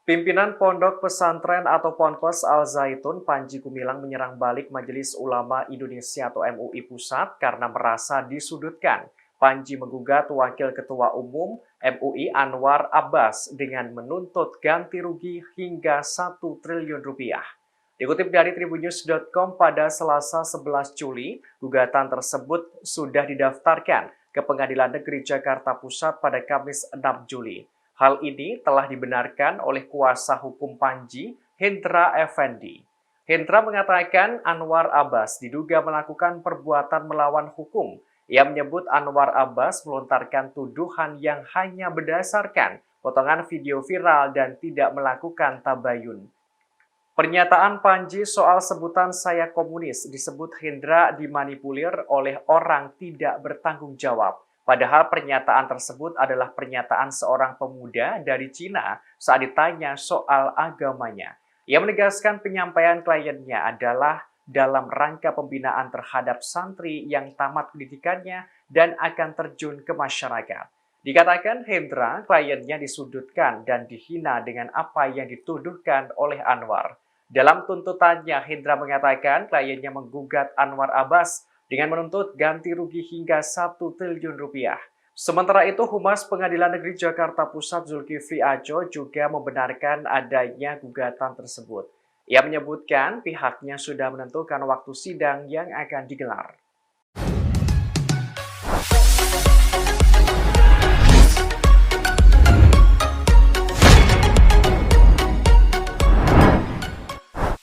Pimpinan Pondok Pesantren atau Ponpes Al Zaitun Panji Gumilang menyerang balik Majelis Ulama Indonesia atau MUI Pusat karena merasa disudutkan. Panji menggugat Wakil Ketua Umum MUI Anwar Abbas dengan menuntut ganti rugi hingga 1 triliun rupiah. Dikutip dari tribunnews.com pada Selasa 11 Juli, gugatan tersebut sudah didaftarkan ke Pengadilan Negeri Jakarta Pusat pada Kamis 6 Juli. Hal ini telah dibenarkan oleh kuasa hukum Panji, Hendra Effendi. Hendra mengatakan Anwar Abbas diduga melakukan perbuatan melawan hukum. Ia menyebut Anwar Abbas melontarkan tuduhan yang hanya berdasarkan potongan video viral dan tidak melakukan tabayun. Pernyataan Panji soal sebutan saya komunis disebut Hendra dimanipulir oleh orang tidak bertanggung jawab. Padahal pernyataan tersebut adalah pernyataan seorang pemuda dari Cina saat ditanya soal agamanya. Ia menegaskan penyampaian kliennya adalah dalam rangka pembinaan terhadap santri yang tamat pendidikannya dan akan terjun ke masyarakat. Dikatakan Hendra, kliennya disudutkan dan dihina dengan apa yang dituduhkan oleh Anwar. Dalam tuntutannya, Hendra mengatakan kliennya menggugat Anwar Abbas dengan menuntut ganti rugi hingga 1 triliun rupiah. Sementara itu, Humas Pengadilan Negeri Jakarta Pusat Zulkifli Ajo juga membenarkan adanya gugatan tersebut. Ia menyebutkan pihaknya sudah menentukan waktu sidang yang akan digelar.